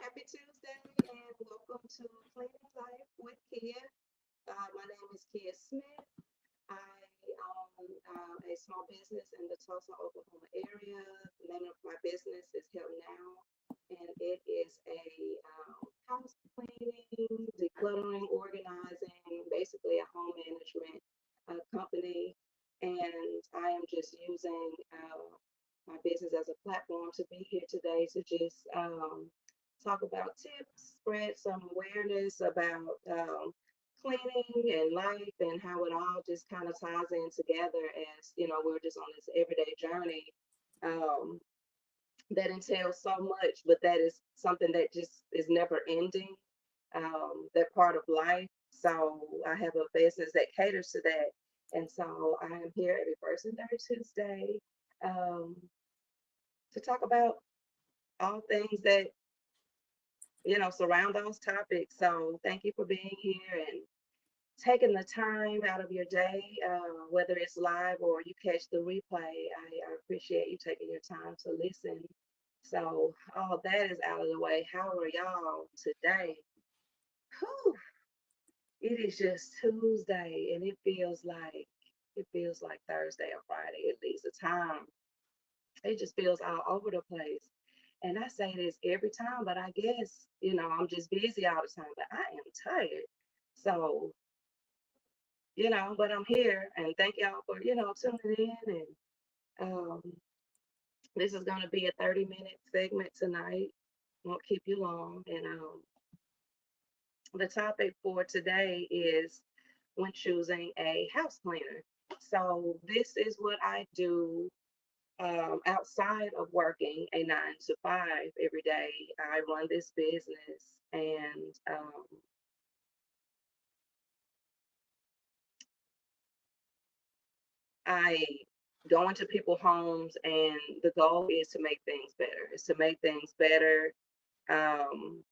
Happy Tuesday and welcome to Kleaning Life with Kia. My name is Kia Smith. I own a small business in the Tulsa, Oklahoma area. The name of my business is Help Now, and it is a house cleaning, decluttering, organizing, basically a home management company. And I am just using my business as a platform to be here today to just talk about tips, spread some awareness about cleaning and life and how it all just kind of ties in together as we're just on this everyday journey um, that entails so much, but that is something that just is never ending. That part of life. So I have a business that caters to that, and so I am here every first and third Tuesday um, to talk about all things that surround those topics. So thank you for being here and taking the time out of your day, whether it's live or you catch the replay. I appreciate you taking your time to listen. So all that is out of the way. How are y'all today? Whew, it is just Tuesday and it feels like Thursday or Friday, at least the time. It just feels all over the place. And I say this every time, but I guess, I'm just busy all the time, but I am tired. So, but I'm here and thank y'all for, tuning in. And this is going to be a 30-minute segment tonight. Won't keep you long. And the topic for today is when choosing a house cleaner. So, this is what I do outside of working a 9 to 5 every day. I run this business and I go into people's homes, and the goal is to make things better. Is to make things better. Um,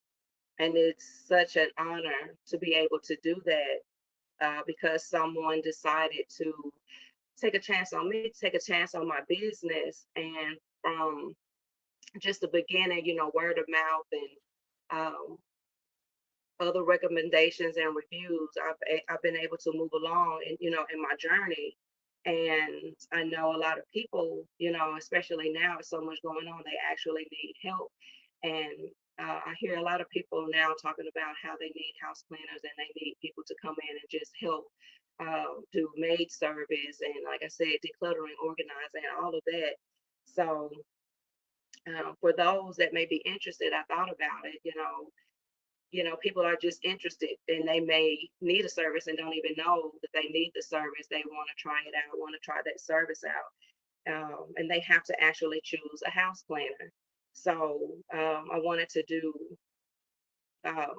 and it's such an honor to be able to do that because someone decided to take a chance on me, take a chance on my business. And from just the beginning, word of mouth and other recommendations and reviews, I've been able to move along and in my journey. And I know a lot of people, especially now, with so much going on, they actually need help. And I hear a lot of people now talking about how they need house cleaners and they need people to come in and just help do maid service and, like I said, decluttering, organizing, all of that. So for those that may be interested, I thought about it. People are just interested and they may need a service and don't even know that they need the service. They want to try it out, want to try that service out. And they have to actually choose a house planner. So I wanted to do uh,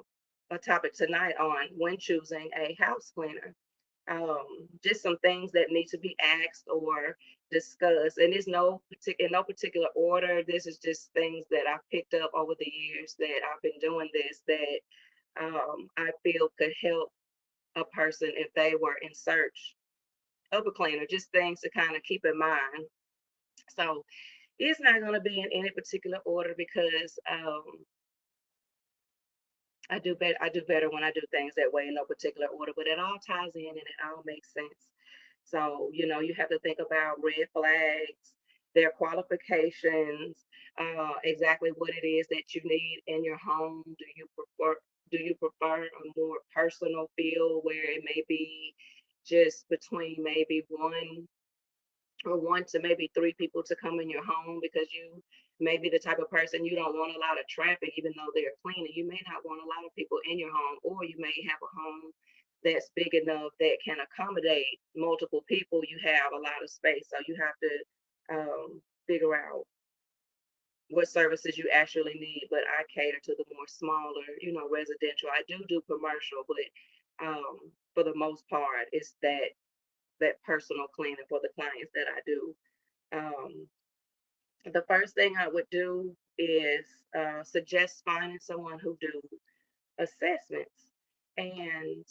a topic tonight on when choosing a house cleaner. Just some things that need to be asked or discussed. And it's in no particular order. This is just things that I've picked up over the years that I've been doing this that I feel could help a person if they were in search of a cleaner, just things to kind of keep in mind. So it's not going to be in any particular order because I do better when I do things that way in no particular order, but it all ties in and it all makes sense. So, you have to think about red flags, their qualifications, exactly what it is that you need in your home. Do you prefer a more personal feel where it may be just between maybe one to maybe three people to come in your home because you may be the type of person you don't want a lot of traffic, even though they're cleaning. You may not want a lot of people in your home, or you may have a home that's big enough that can accommodate multiple people. You have a lot of space, so you have to figure out what services you actually need, but I cater to the more smaller, residential. I do commercial, but for the most part, it's that personal cleaning for the clients that I do. Um, the first thing I would do is suggest finding someone who do assessments, and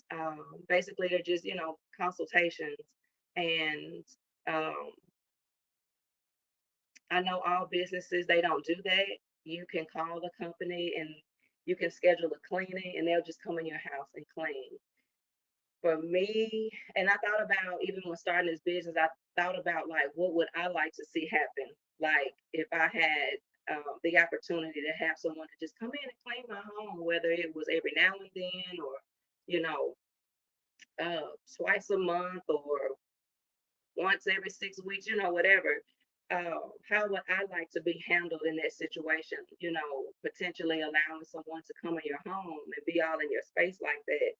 basically they're just consultations. And um, I know all businesses, they don't do that. You can call the company and you can schedule a cleaning and they'll just come in your house and clean. For me, and I thought about, even when starting this business, I thought about like what would I like to see happen? Like if I had the opportunity to have someone to just come in and clean my home, whether it was every now and then or, you know, twice a month or once every 6 weeks, whatever. How would I like to be handled in that situation? Potentially allowing someone to come in your home and be all in your space like that.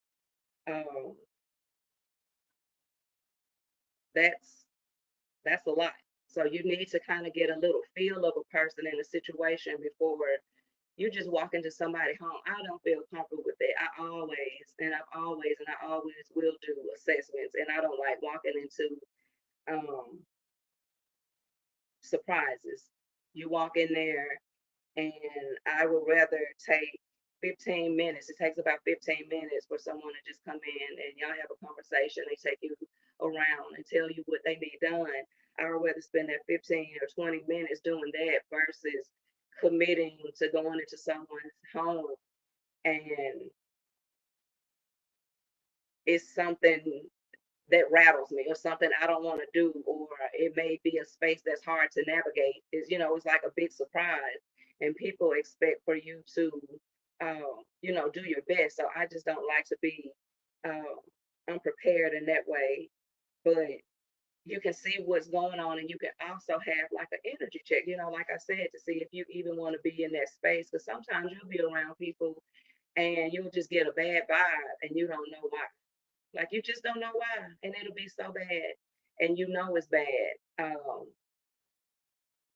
That's that's a lot. So you need to kind of get a little feel of a person in a situation before you just walk into somebody's home. I don't feel comfortable with that. I always will do assessments, and I don't like walking into um, surprises. You walk in there, and I would rather take 15 minutes. It takes about 15 minutes for someone to just come in and y'all have a conversation. They take you around and tell you what they need done. I would rather spend that 15 or 20 minutes doing that versus committing to going into someone's home and it's something that rattles me or something I don't want to do, or it may be a space that's hard to navigate. It's like a big surprise, and people expect for you to, do your best. So I just don't like to be um, unprepared in that way. But you can see what's going on, and you can also have like an energy check. Like I said, to see if you even want to be in that space. Because sometimes you'll be around people and you'll just get a bad vibe, and you don't know why. Like you just don't know why, and it'll be so bad, and it's bad.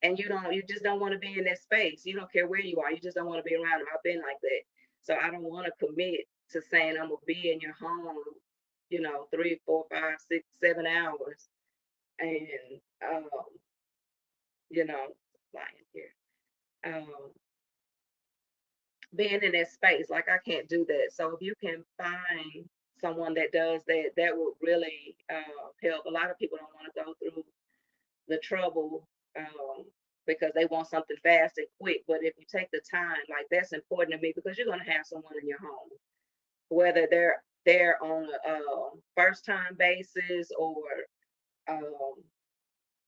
And you just don't want to be in that space. You don't care where you are. You just don't want to be around them. I've been like that, so I don't want to commit to saying I'm gonna be in your home, 3, 4, 5, 6, 7 hours, and you know, lying here. Um, being in that space. Like I can't do that. So if you can find someone that does that, that would really help. A lot of people don't want to go through the trouble because they want something fast and quick. But if you take the time, like that's important to me because you're going to have someone in your home, whether they're on a first time basis or um,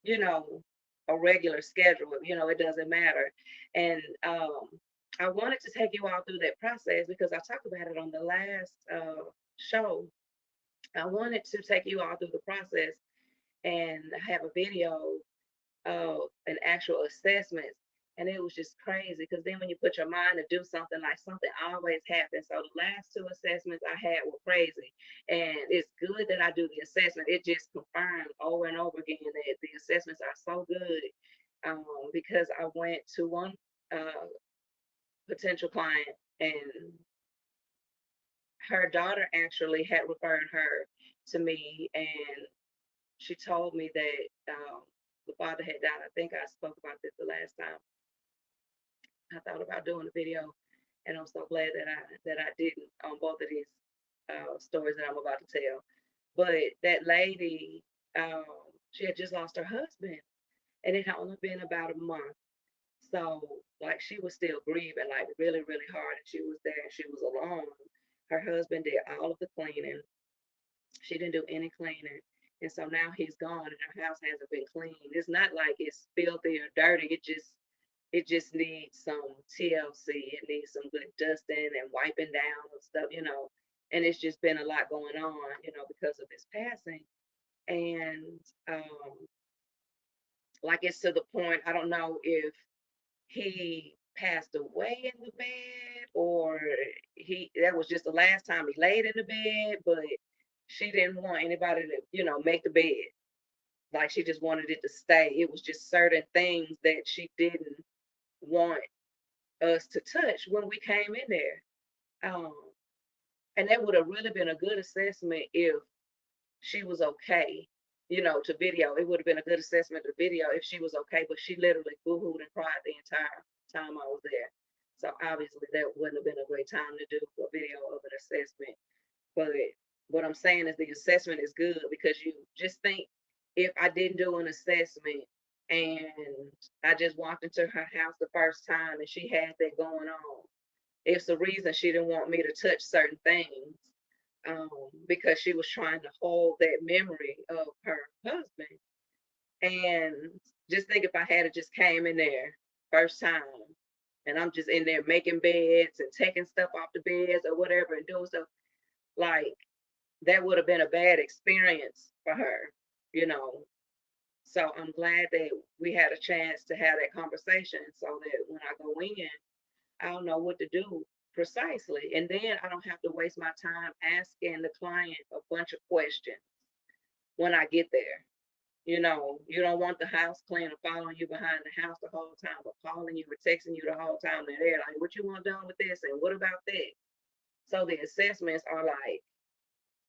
you know, a regular schedule. It doesn't matter. And I wanted to take you all through that process because I talked about it on the last show. I wanted to take you all through the process and have a video an actual assessment. And it was just crazy because then when you put your mind to do something, like something always happens. So the last two assessments I had were crazy. And it's good that I do the assessment. It just confirmed over and over again that the assessments are so good. Because I went to one uh, potential client and her daughter actually had referred her to me, and she told me that the father had died. I think I spoke about this the last time. I thought about doing a video, and I'm so glad that I didn't on both of these stories that I'm about to tell. But that lady, um, she had just lost her husband, and it had only been about a month. So like she was still grieving, like really, really hard, and she was there, and she was alone. Her husband did all of the cleaning. She didn't do any cleaning. And so now he's gone and her house hasn't been cleaned. It's not like it's filthy or dirty. It just needs some TLC. It needs some good dusting and wiping down and stuff. And it's just been a lot going on, because of his passing. And like it's to the point, I don't know if he passed away in the bed or he that was just the last time he laid in the bed, but she didn't want anybody to, make the bed. Like she just wanted it to stay. It was just certain things that she didn't want us to touch when we came in there. Um, and that would have really been a good assessment if she was okay, to video. It would have been a good assessment to video if she was okay, but she literally boo-hooed and cried the entire time I was there. So obviously that wouldn't have been a great time to do a video of an assessment. But what I'm saying is the assessment is good because you just think if I didn't do an assessment and I just walked into her house the first time and she had that going on, it's the reason she didn't want me to touch certain things, because she was trying to hold that memory of her husband. And just think if I had just came in there first time and I'm just in there making beds and taking stuff off the beds or whatever and doing stuff, like that would have been a bad experience for her, you know. So I'm glad that we had a chance to have that conversation so that when I go in, I don't know what to do precisely. And then I don't have to waste my time asking the client a bunch of questions when I get there. You don't want the house cleaner following you behind the house the whole time, but calling you or texting you the whole time they're there. Like, what you want done with this? And what about that? So the assessments are like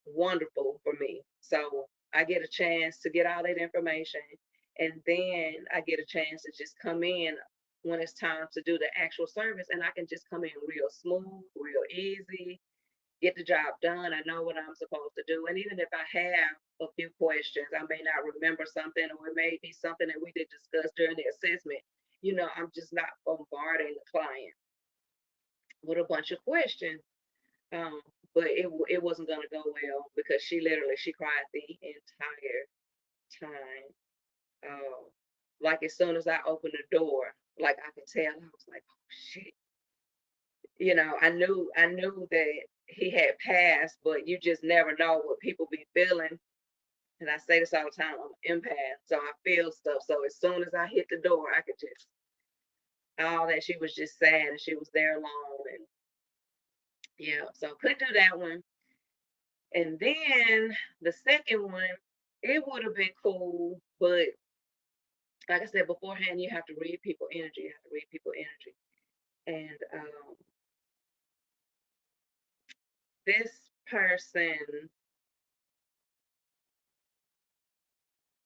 wonderful for me. So I get a chance to get all that information, and then I get a chance to just come in when it's time to do the actual service, and I can just come in real smooth, real easy, get the job done. I know what I'm supposed to do. And even if I have a few questions, I may not remember something, or it may be something that we did discuss during the assessment. I'm just not bombarding the client with a bunch of questions. Um, but it wasn't gonna go well because she cried the entire time. Like as soon as I opened the door, like I could tell, I was like, oh shit. I knew that he had passed, but you just never know what people be feeling. And I say this all the time, I'm an empath, so I feel stuff. So as soon as I hit the door, I could just all that she was just sad and she was there alone and yeah, so couldn't do that one. And then the second one, it would have been cool, but like I said beforehand, you have to read people energy. You have to read people energy. And this person,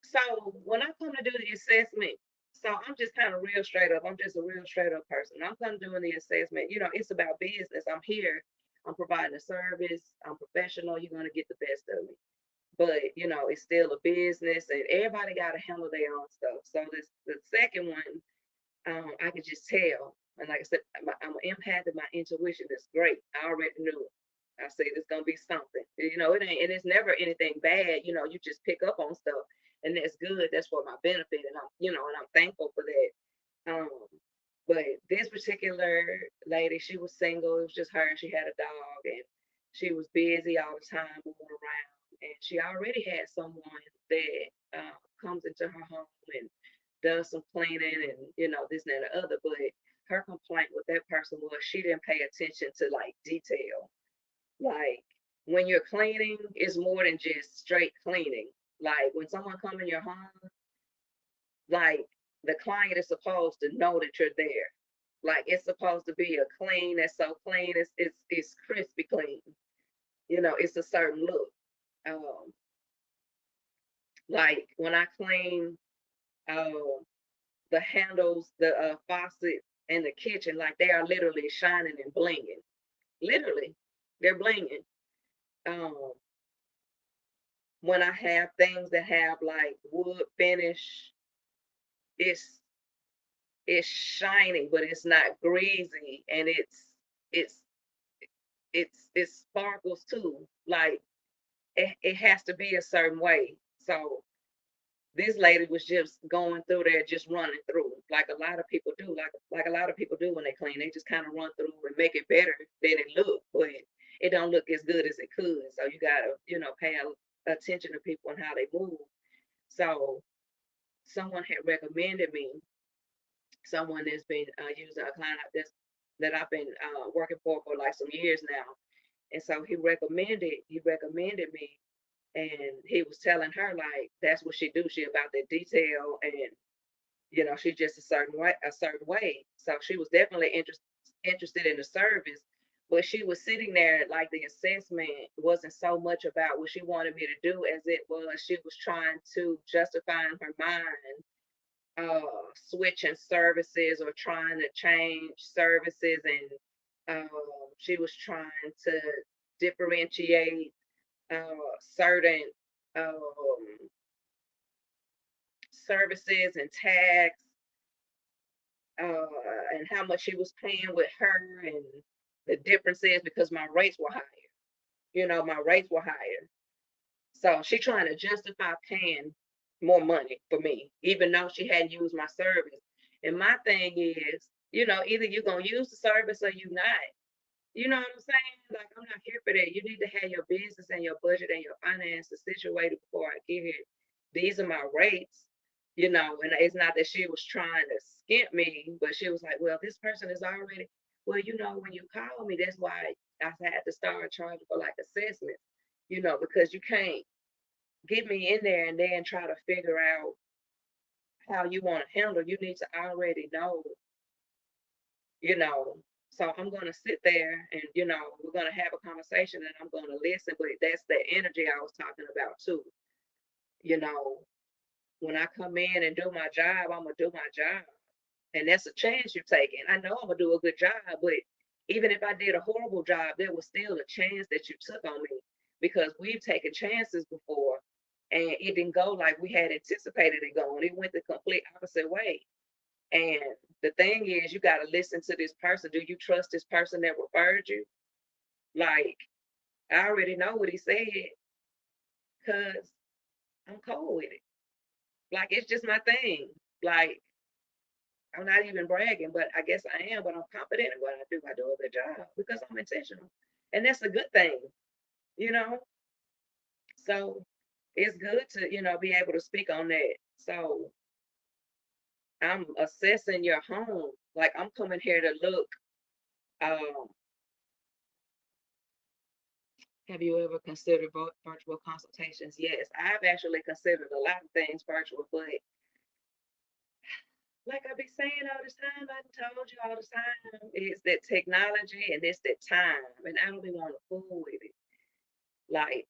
so when I come to do the assessment, so I'm just kind of real straight up. I'm just a real straight up person. I'm come doing the assessment. It's about business. I'm here. I'm providing a service. I'm professional. You're gonna get the best of me. But it's still a business, and everybody got to handle their own stuff. So the second one, I could just tell. And like I said, I'm an empath, and my intuition is great. I already knew it. I said it's gonna be something. It ain't, and it's never anything bad. You just pick up on stuff, and that's good. That's for my benefit, and I'm thankful for that. But this particular lady, she was single. It was just her, and she had a dog, and she was busy all the time moving around. And she already had someone that comes into her home and does some cleaning and this and that and the other. But her complaint with that person was she didn't pay attention to like detail. Like when you're cleaning, it's more than just straight cleaning. Like when someone come in your home, like the client is supposed to know that you're there. Like it's supposed to be a clean that's so clean, it's crispy clean. It's a certain look. Um, like when I clean uh, the handles, the faucet in the kitchen, like they are literally shining and blinging. Literally, they're blinging. Um, when I have things that have like wood finish, it's it's shining, but it's not greasy, and it's it sparkles too. Like it has to be a certain way. So this lady was just going through there, just running through, like a lot of people do, like a lot of people do when they clean. They just kind of run through and make it better than it look, but it don't look as good as it could. So you gotta, pay attention to people and how they move. So someone had recommended me someone that's been using a client that I've been working for like some years now, and so he recommended me, and he was telling her like that's what she do. She about the detail, and She's just a certain way. So she was definitely interested in the service, but she was sitting there like the assessment wasn't so much about what she wanted me to do as it was she was trying to justify in her mind switching services or trying to change services, and she was trying to differentiate certain um, services and tax, and how much she was paying with her, and the differences because my rates were higher. My rates were higher. So she trying to justify paying more money for me, even though she hadn't used my service. And my thing is, either you're gonna use the service or you not. You know what I'm saying? Like, I'm not here for that. You need to have your business and your budget and your finances situated before I get here. These are my rates, and it's not that she was trying to skimp me, but she was like, well, this person is already, well, when you call me, that's why I had to start charging for like assessments, because you can't get me in there and then try to figure out how you want to handle. You need to already know, you know. So I'm gonna sit there and we're gonna have a conversation and I'm gonna listen. But that's the energy I was talking about too. You know, when I come in and do my job, I'm gonna do my job. And that's a chance you're taking. I know I'm gonna do a good job, but even if I did a horrible job, there was still a chance that you took on me because we've taken chances before and it didn't go like we had anticipated it going. It went the complete opposite way. And the thing is, you got to listen to this person. Do you trust this person that referred you? Like, I already know what he said because I'm cold with it. Like, it's just my thing. Like, I'm not even bragging, but I guess I am, but I'm confident in what I do. I do a good job because I'm intentional. And that's a good thing, you know? So it's good to, be able to speak on that. So I'm assessing your home. Like I'm coming here to look. Um, have you ever considered virtual consultations? Yes, I've actually considered a lot of things virtual, but like I be saying all this time, I done told you all the time, it's that technology and it's that time, and I don't be want to fool with it like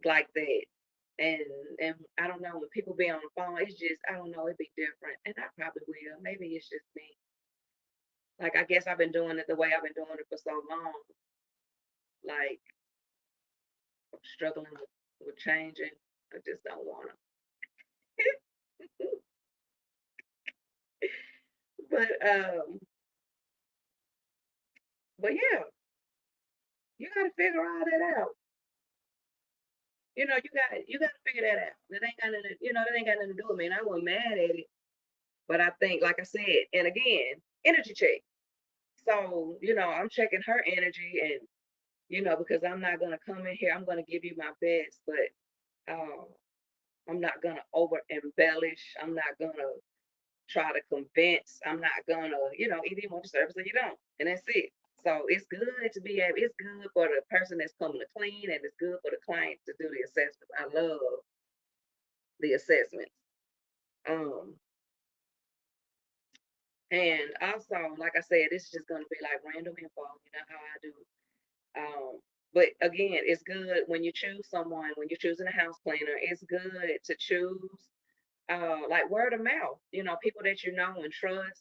like that. And and I don't know when people be on the phone, it's just I don't know, it be different, and I probably will. Maybe it's just me. Like I guess I've been doing it the way I've been doing it for so long. Like I'm struggling with changing. I just don't want to. but but yeah, you got to figure all that out. You got to figure that out. That ain't got nothing. That ain't got nothing to do with me. And I wasn't mad at it, but I think, like I said, and again, energy check. So I'm checking her energy, and because I'm not gonna come in here. I'm gonna give you my best, but um, I'm not gonna over embellish. I'm not gonna try to convince. I'm not gonna, either you want the service or you don't, and that's it. So it's good to be able. It's good for the person that's coming to clean, and it's good for the client to do the assessment. I love the assessments. Um, and also, like I said, this is just gonna be like random info. You know how I do. But again, it's good when you choose someone, when you're choosing a house cleaner, it's good to choose like word of mouth, people that you know and trust,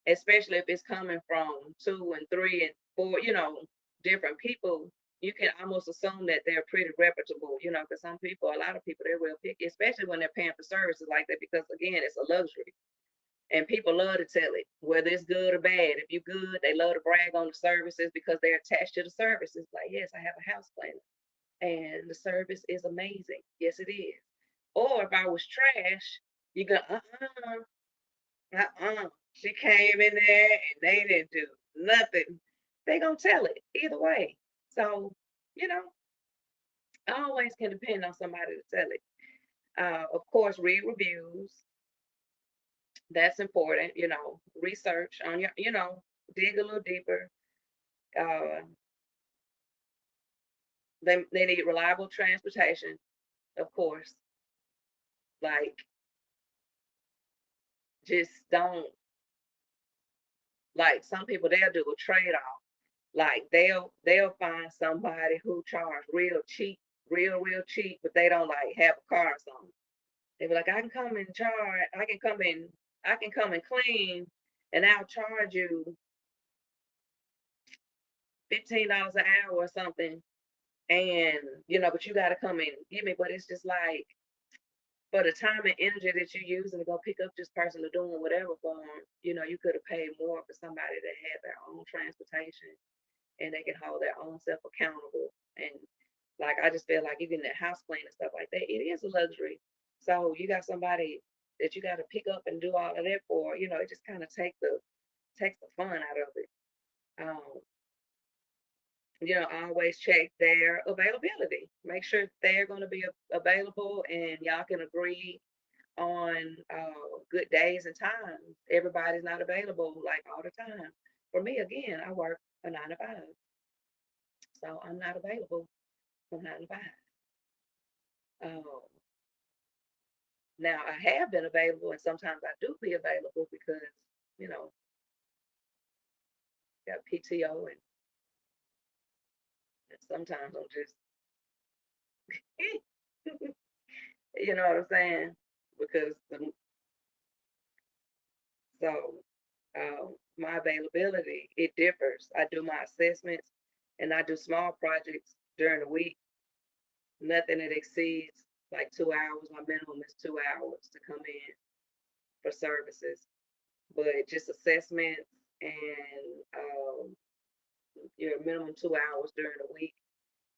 especially if it's coming from two and three and four, different people. You can almost assume that they're pretty reputable, because some people, a lot of people, they're real picky, especially when they're paying for services like that, because again, it's a luxury. And people love to tell it, whether it's good or bad. If you're good, they love to brag on the services because they're attached to the services. Like, yes, I have a house cleaner and the service is amazing. Yes, it is. Or if I was trash, you go, She came in there and they didn't do nothing. They gonna tell it either way. So, you know, I always can depend on somebody to tell it. Of course, read reviews. That's important. Research on dig a little deeper. Uh, they need reliable transportation, of course. Like just don't, like, some people, they'll do a trade-off. Like, they'll find somebody who charge real cheap, real cheap, but they don't like have a car or something. They be like, I can come and charge, I can come and clean, and I'll charge you $15 an hour or something. And but you gotta come and give me. But it's just like, for the time and energy that you're using to go pick up this person or doing whatever for them, you could have paid more for somebody that had their own transportation and they can hold their own self accountable. And like, I just feel like even the house clean and stuff like that, it is a luxury. So you got somebody that you got to pick up and do all of that for. It just kind of takes the fun out of it. Um, always check their availability. Make sure they're going to be available and y'all can agree on good days and times. Everybody's not available like all the time. For me, again, I work a 9 to 5, so I'm not available from 9 to 5. Um, Now I have been available, and sometimes I do be available because you know got PTO, and sometimes I'm just you know what I'm saying, because so my availability, it differs. I do my assessments and I do small projects during the week. Nothing that exceeds like 2 hours. My minimum is 2 hours to come in for services, but just assessments and your minimum 2 hours during the week.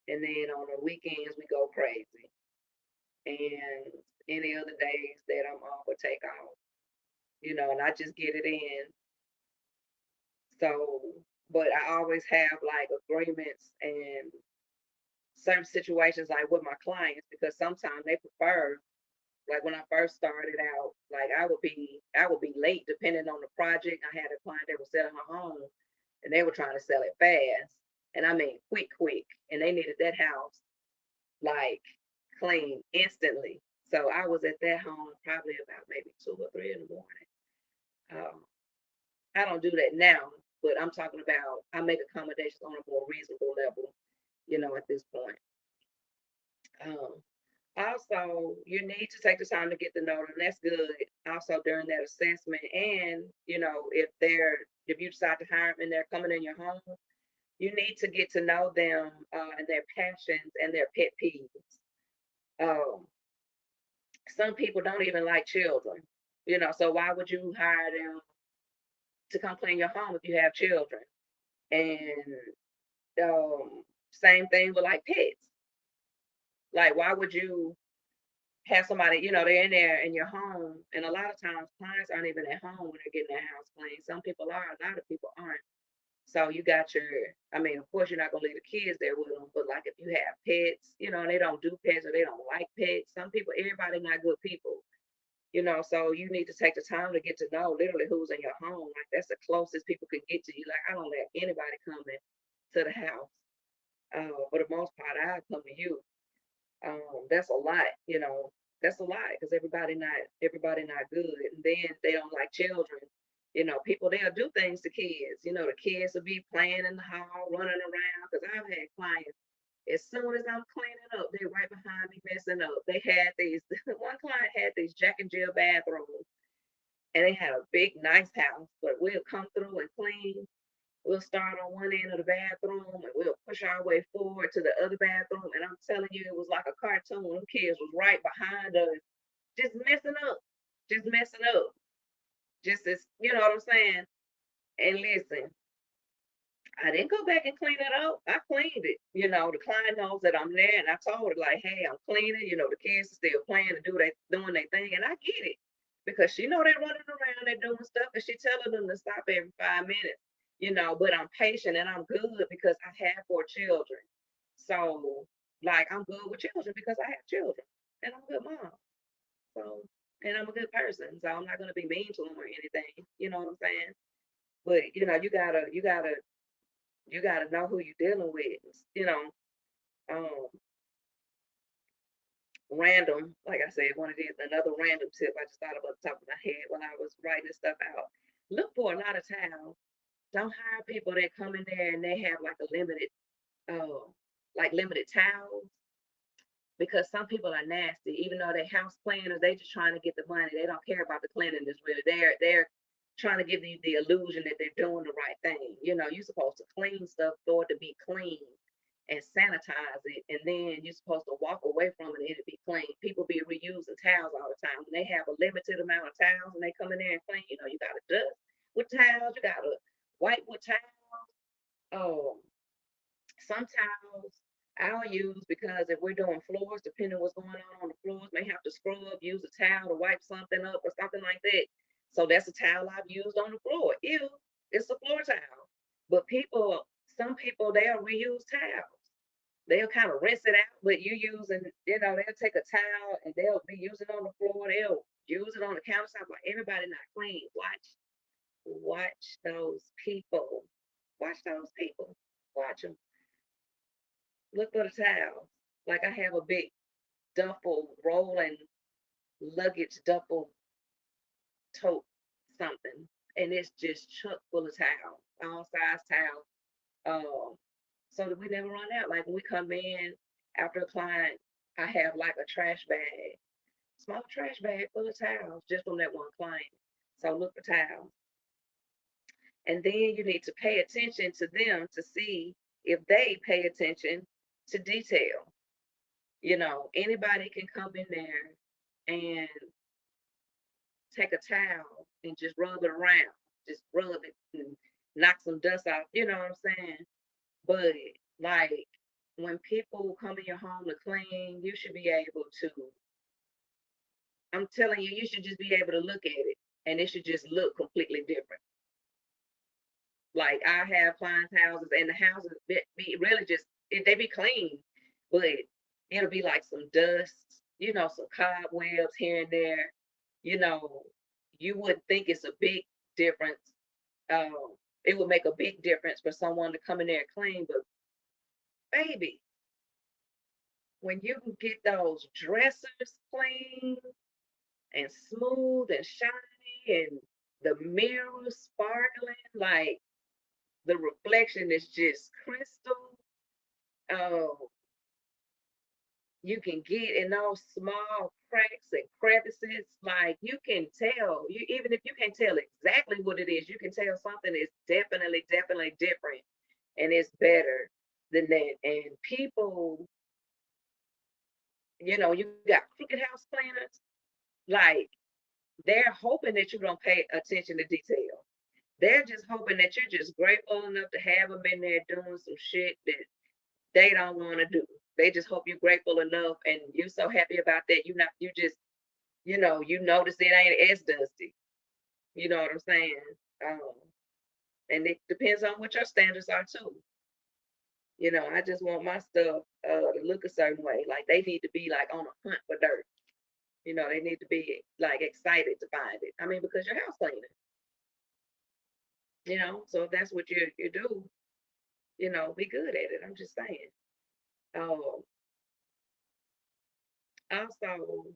And then on the weekends, we go crazy. And any other days that I'm off or take off, and I just get it in. So, but I always have like agreements and certain situations like with my clients, because sometimes they prefer, like when I first started out, like I would be late depending on the project. I had a client that was selling her home and they were trying to sell it fast. And I mean quick. And they needed that house like clean instantly. So I was at that home probably about maybe 2 or 3 in the morning. I don't do that now, but I'm talking about I make accommodations on a more reasonable level, at this point. Um, Also, you need to take the time to get to know them. That's good. Also, during that assessment, and if you decide to hire them and they're coming in your home, you need to get to know them and their passions and their pet peeves. Um, some people don't even like children, so why would you hire them to come clean your home if you have children? And same thing with like pets. Like, why would you have somebody, they're in there in your home, and a lot of times clients aren't even at home when they're getting their house clean. Some people are, a lot of people aren't. So you got I mean, of course, you're not gonna leave the kids there with them, but like if you have pets, and they don't do pets or they don't like pets, some people, everybody not good people, so you need to take the time to get to know literally who's in your home. Like, that's the closest people can get to you. Like, I don't let anybody come in to the house. For the most part, I come to you. That's a lot, that's a lot because everybody not good. And then they don't like children. People, they'll do things to kids. The kids will be playing in the hall, running around. Because I've had clients, as soon as I'm cleaning up, they're right behind me messing up. They had these, one client had these Jack and Jill bathrooms, and they had a big, nice house, but we'll come through and clean. We'll start on one end of the bathroom and we'll push our way forward to the other bathroom. And I'm telling you, it was like a cartoon. Them kids was right behind us, just messing up, just messing up. Just as, you know what I'm saying? And listen, I didn't go back and clean it up. I cleaned it. The client knows that I'm there, and I told her like, "Hey, I'm cleaning." The kids are still playing and doing their thing, and I get it because she know they're running around, they're doing stuff, and she telling them to stop every 5 minutes. But I'm patient and I'm good because I have 4 children. So, like, I'm good with children because I have children, and I'm a good mom. So, and I'm a good person, so I'm not gonna be mean to them or anything. You know what I'm saying? But you gotta know who you're dealing with. Um, random, like I said, one of these, another random tip I just thought of off the top of my head when I was writing this stuff out. Look for a lot of towels. Don't hire people that come in there and they have like a limited, limited towels, because some people are nasty. Even though they're house cleaners, they just trying to get the money. They don't care about the cleanliness really. They're trying to give you the illusion that they're doing the right thing. You know, you're supposed to clean stuff for it to be clean and sanitize it, and then you're supposed to walk away from it and it be clean. People be reusing towels all the time. When they have a limited amount of towels and they come in there and clean, you gotta dust with towels, you gotta wipe with towels. Oh, some towels I'll use, because if we're doing floors, depending on what's going on the floors, may have to scrub, use a towel to wipe something up or something like that. So that's a towel I've used on the floor. Ew, it's a floor towel. But some people, they'll reuse towels. They'll kind of rinse it out, but they'll take a towel and they'll be using it on the floor. They'll use it on the countertop. Like, everybody not clean. Watch those people. Watch those people. Watch them. Look for the towels. Like, I have a big duffel, rolling luggage duffel tote something, and it's just chock full of towels, all size towels. So that we never run out. Like, when we come in after a client, I have like a trash bag, small trash bag full of towels just from that one client. So look for towels. And then you need to pay attention to them to see if they pay attention to detail. Anybody can come in there and take a towel and just rub it around, just rub it and knock some dust off. You know what I'm saying? But like, when people come in your home to clean, you should be able to. I'm telling you, you should just be able to look at it, and it should just look completely different. Like, I have clients' houses, and the houses be really just, they be clean, but it'll be like some dust, some cobwebs here and there. You know, you wouldn't think it's a big difference. Um, it would make a big difference for someone to come in there and clean, but baby, when you can get those dressers clean and smooth and shiny, and the mirrors sparkling, like the reflection is just crystal. Oh, you can get in those small cracks and crevices, like, you can tell. You Even if you can't tell exactly what it is, you can tell something is definitely different, and it's better than that. And people, you got crooked house cleaners, like, they're hoping that you don't pay attention to detail. They're just hoping that you're just grateful enough to have them in there doing some shit that they don't want to do. They just hope you're grateful enough, and you're so happy about that. You just, you notice it ain't as dusty. You know what I'm saying? Um, and it depends on what your standards are too. I just want my stuff to look a certain way. Like, they need to be like on a hunt for dirt. They need to be like excited to find it. I mean, because you're house cleaning. So if that's what you do, be good at it. I'm just saying. Um, Also,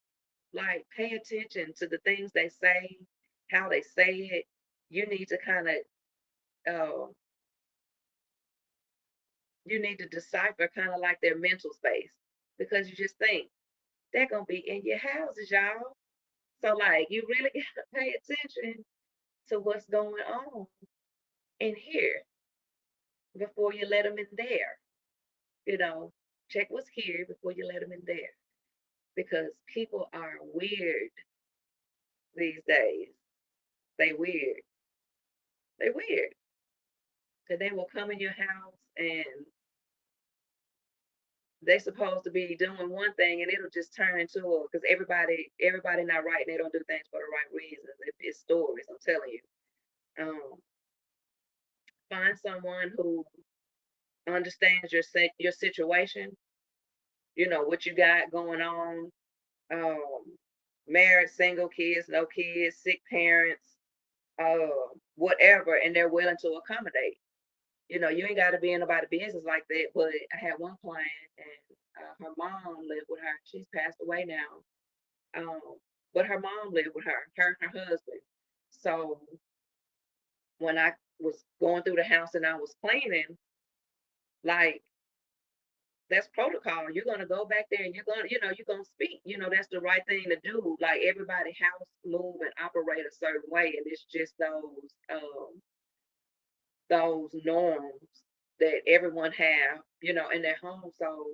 like, pay attention to the things they say, how they say it. You need to kind of, uh, you need to decipher kind of like their mental space, because you just think they're gonna be in your houses, y'all. So, like, you really gotta pay attention to what's going on in here before you let them in there. You know, check what's here before you let them in there, because people are weird these days. They weird. They weird. And they will come in your house, and they supposed to be doing one thing, and it'll just turn into a, because everybody not right, and they don't do things for the right reasons. It's stories, I'm telling you. Um, find someone who understands your situation, what you got going on. Married, single, kids, no kids, sick parents, whatever, and they're willing to accommodate. You ain't got to be in nobody's business like that. But I had one client, and her mom lived with her. She's passed away now. Um, but her mom lived with her and her husband. So when I was going through the house and I was cleaning, like that's protocol. You're gonna go back there and you're gonna speak. That's the right thing to do. Like everybody house move and operate a certain way, and it's just those norms that everyone have, in their home. So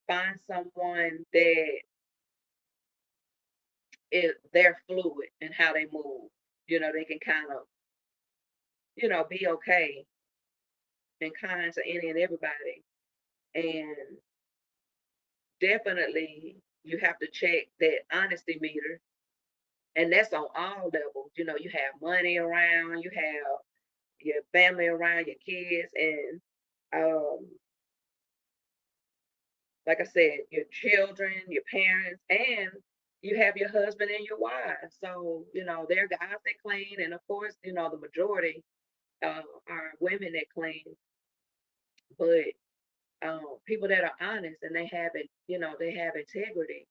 find someone that they're fluid in how they move. They can kind of, be okay and kind to any and everybody. And definitely you have to check that honesty meter. And that's on all levels. You have money around, you have your family around, your kids, and um, like I said, your children, your parents, and you have your husband and your wife. So, there are guys that clean, and of course, the majority are women that clean, but people that are honest and they have integrity.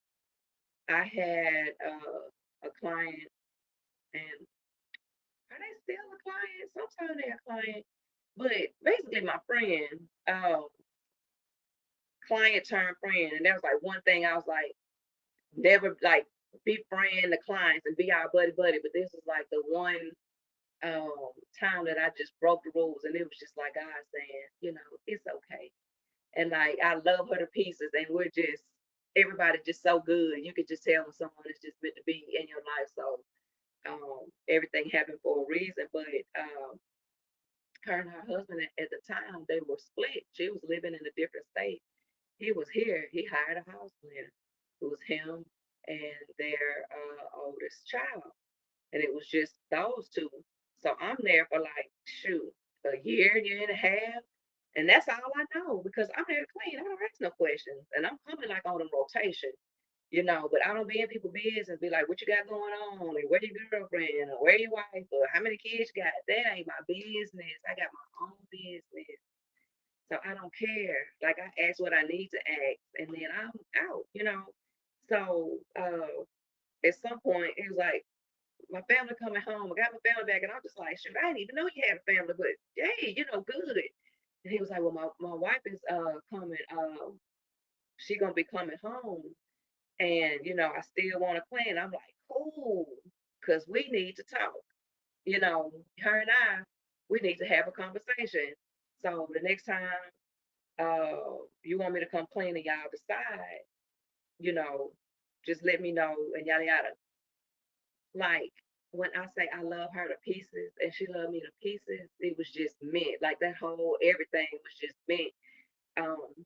I had a client, and are they still a client? Sometimes they're a client, but basically, my friend, client turned friend, and that was like one thing I was like, never like befriend the clients and be our buddy buddy. But this was like the one time that I just broke the rules, and it was just like God saying, it's okay. And like I love her to pieces, and we're just everybody just so good. You could just tell when someone is just meant to be in your life. So everything happened for a reason. But her and her husband at the time they were split. She was living in a different state. He was here. He hired a house cleaner. It was him and their oldest child, and it was just those two. So I'm there for like shoot a year and a half, and that's all I know because I'm there to clean. I don't ask no questions, and I'm coming like on a rotation. But I don't be in people's business, be like, what you got going on, or where your girlfriend, or where your wife, or how many kids you got. That ain't my business. I got my own business. So I don't care. Like I ask what I need to ask, and then I'm out. So at some point, it was like my family coming home. I got my family back, and I'm just like, shoot, I didn't even know you had a family, but hey, good. And he was like, well, my wife is coming. She gonna be coming home, and I still want to plan. I'm like, cool, because we need to talk. Her and I, we need to have a conversation. So the next time you want me to come clean and y'all decide, you know, just let me know and yada yada. Like when I say I love her to pieces and she loved me to pieces, it was just meant. Like that whole everything was just meant.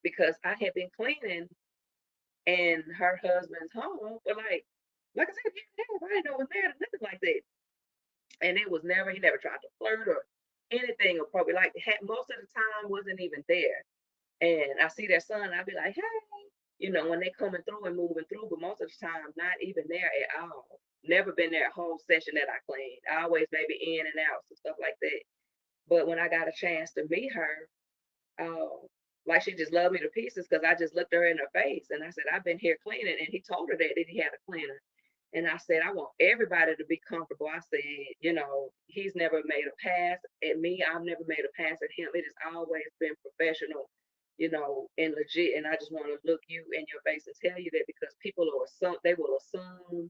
Because I had been cleaning in her husband's home for like I said, I didn't know it was married or nothing like that. And it was never he never tried to flirt or anything or probably like most of the time wasn't even there. And I see their son, I'd be like, hey, when they coming through and moving through, but most of the time not even there at all. Never been there a whole session that I cleaned. I always maybe in and out and stuff like that. But when I got a chance to meet her, uh, like she just loved me to pieces because I just looked her in her face and I said, I've been here cleaning. And he told her that he had a cleaner. And I said, I want everybody to be comfortable. I said, he's never made a pass at me. I've never made a pass at him. It has always been professional, and legit. And I just want to look you in your face and tell you that because people will assume, they will assume.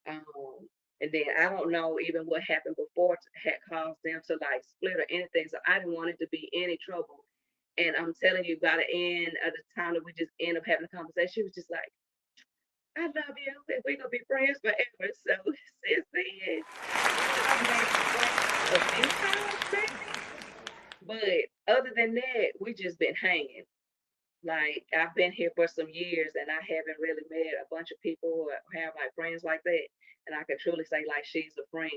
And then I don't know even what happened before had caused them to like split or anything. So I didn't want it to be any trouble. And I'm telling you, by the end of the time that we just end up having a conversation, she was just like, I love you, and we're gonna be friends forever. So since then, I've made a few times maybe, but other than that, we just been hanging. Like I've been here for some years, and I haven't really met a bunch of people who have like friends like that. And I can truly say like she's a friend,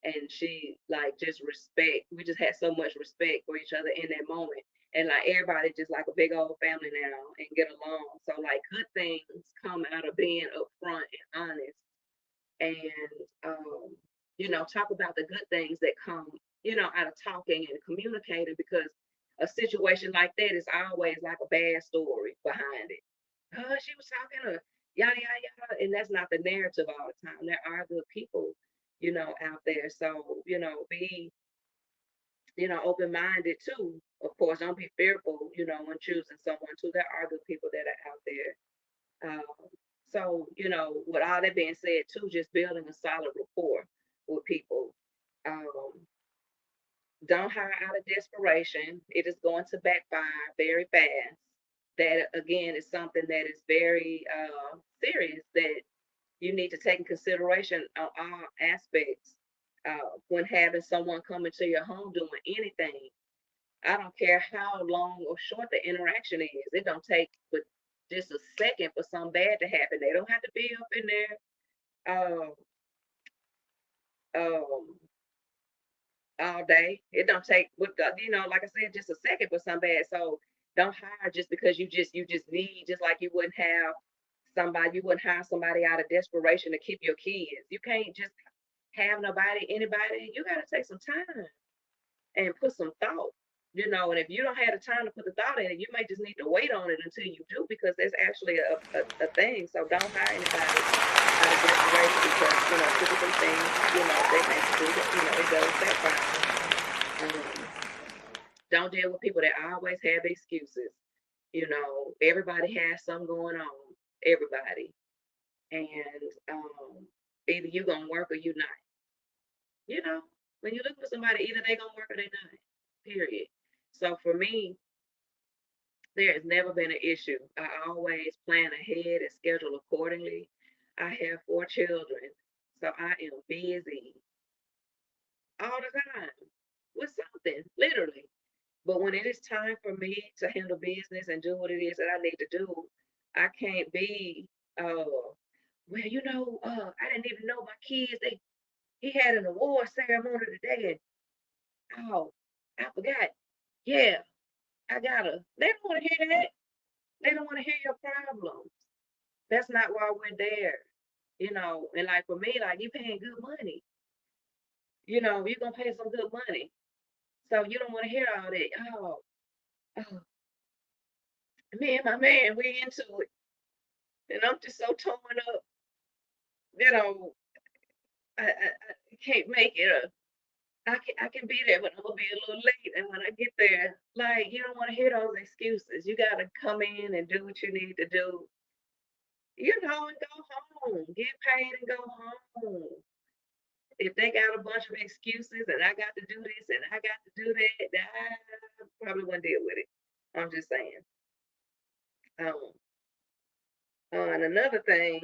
and she like just respect. We just had so much respect for each other in that moment, and like everybody just like a big old family now and get along. So like good things come out of being upfront and honest, and talk about the good things that come out of talking and communicating because a situation like that is always like a bad story behind it. Oh, she was talking to yada yada yada, and that's not the narrative all the time. There are good people, out there. So, be, open minded too. Of course, don't be fearful, when choosing someone too. There are good people that are out there. So, with all that being said too, just building a solid rapport with people. Um, don't hire out of desperation. It is going to backfire very fast. That again is something that is very serious that you need to take in consideration on all aspects when having someone come into your home doing anything. I don't care how long or short the interaction is. It don't take but just a second for something bad to happen. They don't have to be up in there um, all day. It don't take, like I said, just a second for something bad. So don't hire just because you just need, just like you wouldn't hire somebody out of desperation to keep your kids. You can't just have anybody. You got to take some time and put some thought. And if you don't have the time to put the thought in it, you may just need to wait on it until you do, because there's actually a thing. So don't hire anybody out of desperation, because typically things, they make do that, it does backfire. um, don't deal with people that always have excuses. Everybody has something going on, everybody. And either you gonna work or you not. you know when you look for somebody, either they gonna work or they not, period. So for me, there has never been an issue. I always plan ahead and schedule accordingly. I have 4 children, so I am busy all the time with something, literally. But when it is time for me to handle business and do what it is that I need to do, I can't be, I didn't even know my kids, he had an award ceremony today, and I forgot. Yeah, I gotta. They don't want to hear that. They don't want to hear your problems. That's not why we're there. And like for me, like, you paying good money. You're gonna pay some good money. So you don't want to hear all that. Oh, me and my man, we into it. And I'm just so torn up. You know, I can't make it. I can be there, but I'm gonna be a little late. And when I get there, like, you don't want to hear those excuses. You gotta come in and do what you need to do, and go home. Get paid and go home. If they got a bunch of excuses and I got to do this and I got to do that, I probably wouldn't deal with it. I'm just saying. Um, and another thing,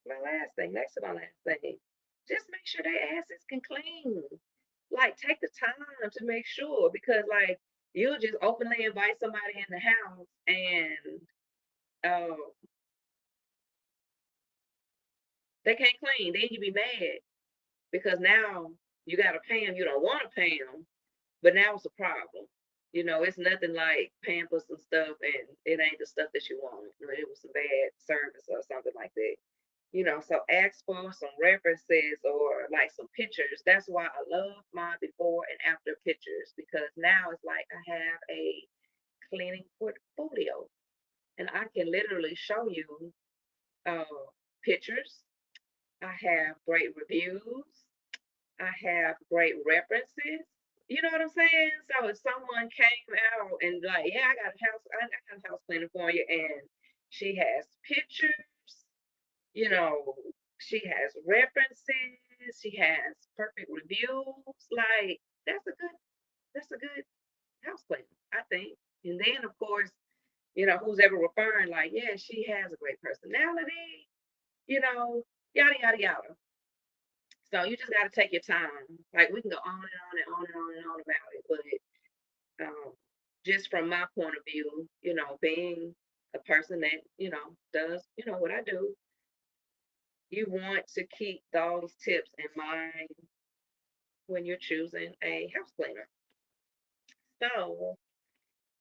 next to my last thing, just make sure their asses can clean. Like, take the time to make sure, because like, you'll just openly invite somebody in the house, and uh, they can't clean. Then you be mad because now you got to pay them. You don't want to pay them, but now it's a problem. It's nothing like paying for some stuff and it ain't the stuff that you want. It was some bad service or something like that. So ask for some references or like some pictures. That's why I love my before and after pictures, because now it's like I have a cleaning portfolio, and I can literally show you uh, pictures. I have great reviews. I have great references. You know what I'm saying? So if someone came out and like, yeah, I got a house cleaner for you, and she has pictures, you know, she has references, she has perfect reviews. Like, that's a good house cleaner, I think. And then of course, who's ever referring, like, yeah, she has a great personality, you know, yada yada yada. So you just got to take your time. Like, we can go on and on and on and on and on about it, but just from my point of view, being a person that does what I do, you want to keep those tips in mind when you're choosing a house cleaner. So,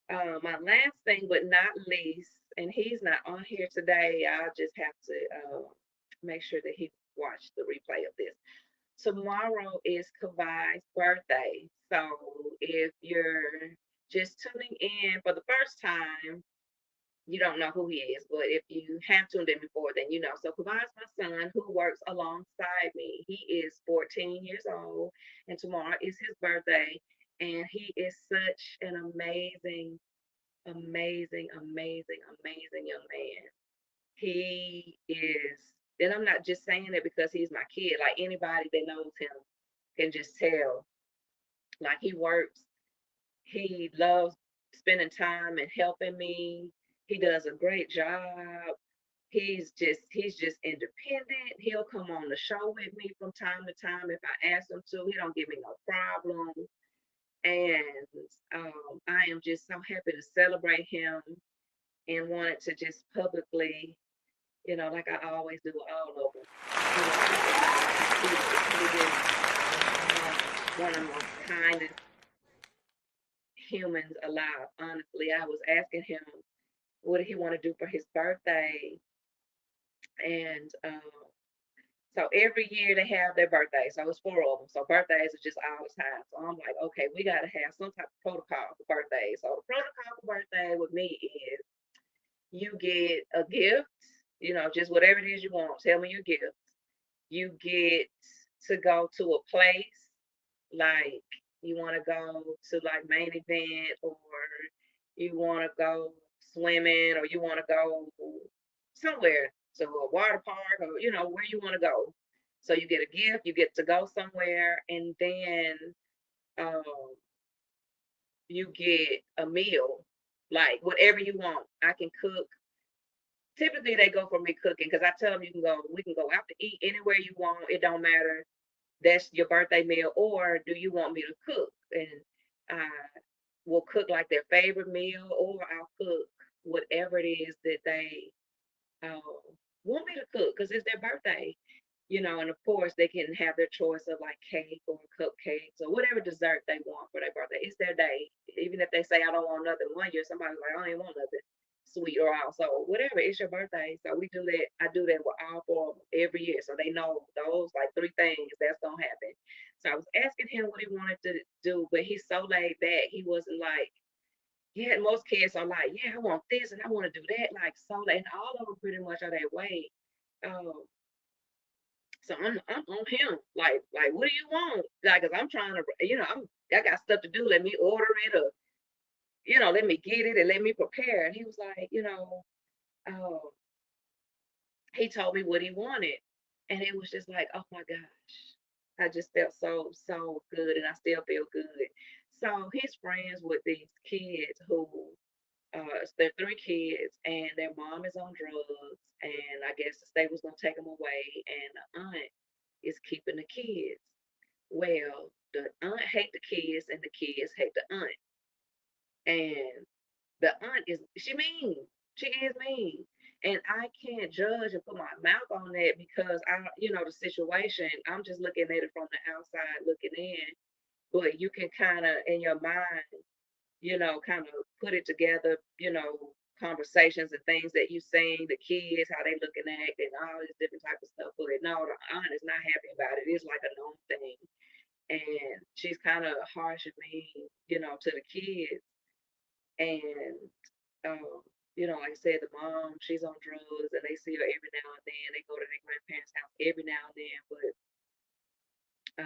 my last thing but not least, and he's not on here today, I'll just have to make sure that he watched the replay of this. Tomorrow is Kavai's birthday. So if you're just tuning in for the first time, you don't know who he is, but if you have tuned in before, then you know. So Kavai's my son who works alongside me. He is 14 years old, and tomorrow is his birthday. And he is such an amazing, amazing, amazing, amazing young man. He is, and I'm not just saying it because he's my kid. Like anybody that knows him can just tell. Like he works, he loves spending time and helping me. He does a great job. He's just independent. He'll come on the show with me from time to time if I ask him to. He don't give me no problem. And I am just so happy to celebrate him and wanted to just publicly, like I always do with all of them, recognize my kid. He is one of the most kindest humans alive. Honestly, I was asking him what did he want to do for his birthday, and so every year they have their birthday. So it's four of them. So birthdays are just all the time. So I'm like, okay, we got to have some type of protocol for birthdays. So the protocol for birthday with me is you get a gift, just whatever it is you want. Tell me your gift. You get to go to a place, like you want to go to like main event, or you want to go swimming, or you want to go somewhere to a water park, or where you want to go. So you get a gift, you get to go somewhere, and then um, you get a meal, like whatever you want. I can cook. Typically, they go for me cooking because I tell them we can go out to eat anywhere you want. It don't matter. That's your birthday meal, or do you want me to cook? And I will cook like their favorite meal, or I'll cook whatever it is that they uh, want me to cook because it's their birthday. And of course they can have their choice of like cake or cupcakes or whatever dessert they want for their birthday. It's their day. Even if they say I don't want nothing one year, somebody's like, I don't want nothing sweet or out. So whatever, it's your birthday. So we do that. I do that with all four of them every year. So they know those like three things that's gonna happen. So I was asking him what he wanted to do, but he's so laid back. He wasn't like, yeah, most kids are like, yeah, I want this and I want to do that, like so, and all of them pretty much are that way. Um, so I'm on him. Like, what do you want? Like, cause I'm trying to, I got stuff to do. Let me order it, or let me get it and let me prepare. And he was like, um, he told me what he wanted, and it was just like, oh my gosh, I just felt so good, and I still feel good. So he's friends with these kids who, they're three kids, and their mom is on drugs, and I guess the state was gonna take them away, and the aunt is keeping the kids. Well, the aunt hate the kids and the kids hate the aunt. And the aunt she mean. She is mean. And I can't judge and put my mouth on that because the situation, I'm just looking at it from the outside looking in. But you can kind of in your mind, kind of put it together, conversations and things that you saying, the kids, how they look and act and all this different type of stuff. But no, the aunt is not happy about it. It's like a known thing. And she's kind of harsh and mean, to the kids. And like I said, the mom, she's on drugs and they see her every now and then. They go to their grandparents' house every now and then, but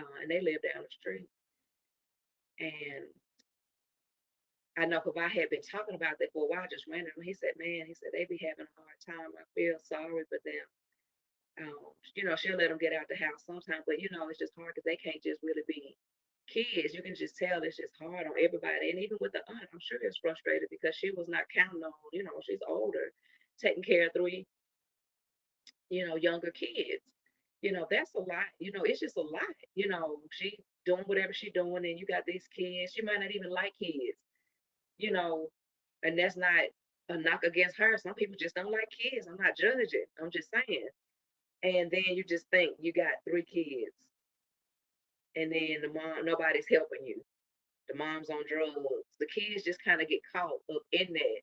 and they live down the street. And I know if I had been talking about that for a while, just randomly, he said, man, he said they be having a hard time. I feel sorry for them. She'll let them get out the house sometimes, but it's just hard because they can't just really be kids. You can just tell it's just hard on everybody. And even with the aunt, I'm sure it's frustrated because she was not counting on, she's older, taking care of three, younger kids. That's a lot. It's just a lot. She doing whatever she doing, and you got these kids. She might not even like kids, you know, and that's not a knock against her. Some people just don't like kids. I'm not judging. I'm just saying. And then you just think you got three kids, and then the mom, nobody's helping you. The mom's on drugs. The kids just kind of get caught up in that.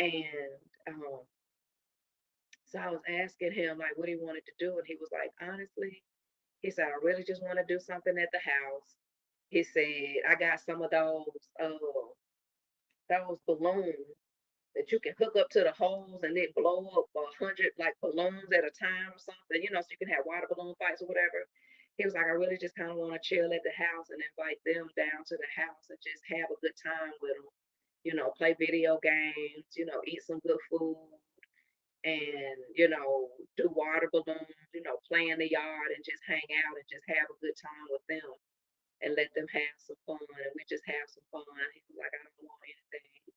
And so I was asking him like what he wanted to do, and he was like, honestly, he said, I really just want to do something at the house. He said, I got some of those. those balloons that you can hook up to the holes and it blow up 100 like balloons at a time or something, so you can have water balloon fights or whatever. He was like, I really just kind of want to chill at the house and invite them down to the house and just have a good time with them, play video games, eat some good food and, do water balloons, play in the yard and just hang out and just have a good time with them and let them have some fun. And we just have some fun. He was like, I don't want anything,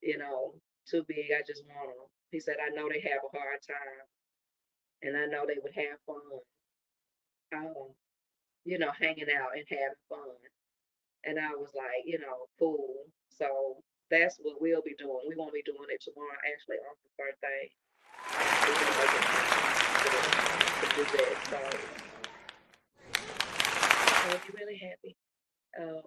you know, too big. I just want them. He said, I know they have a hard time and I know they would have fun, um, hanging out and having fun. And I was like, cool. So that's what we'll be doing. We won't be doing it tomorrow, actually, on his birthday. We're gonna make it to do that. So I'll be really happy. Um,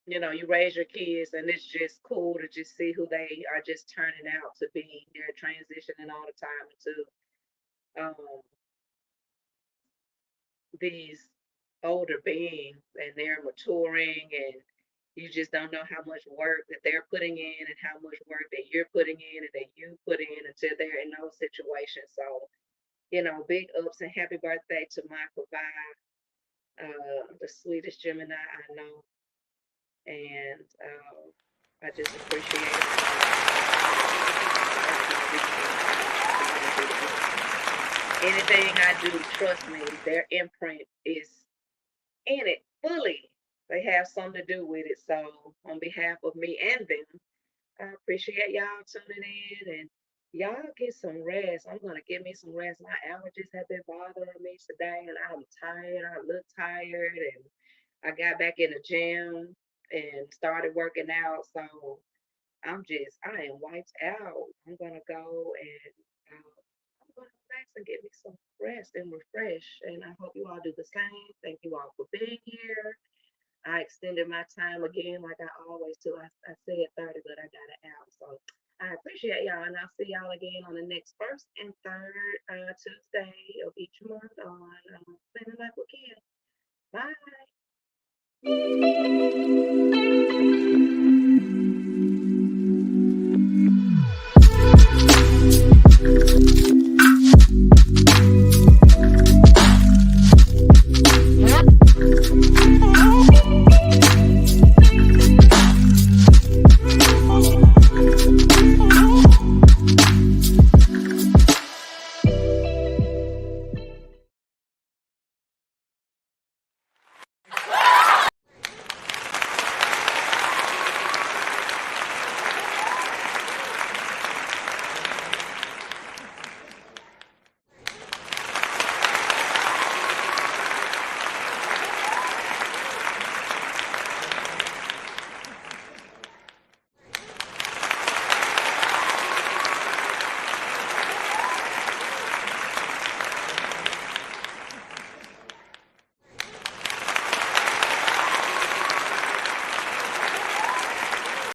you raise your kids, and it's just cool to just see who they are just turning out to be. They're transitioning all the time into these older beings, and they're maturing, and you just don't know how much work that they're putting in, and how much work that you're putting in, and that you put in until they're in those situations. So, big ups and happy birthday to Michael Vibe, the sweetest Gemini I know, and I just appreciate everything I do. Trust me, their imprint is in it fully. They have something to do with it. So, on behalf of me and them, I appreciate y'all tuning in and y'all get some rest. I'm gonna get me some rest. My allergies have been bothering me today, and I'm tired. I look tired, and I got back in the gym and started working out. So I am wiped out. I'm gonna go and I'm gonna relax and get me some rest and refresh. And I hope you all do the same. Thank you all for being here. I extended my time again, like I always do. I said 30, but I got it out. So I appreciate y'all, and I'll see y'all again on the next first and third Tuesday of each month on Kleaning Life with Kia. Bye.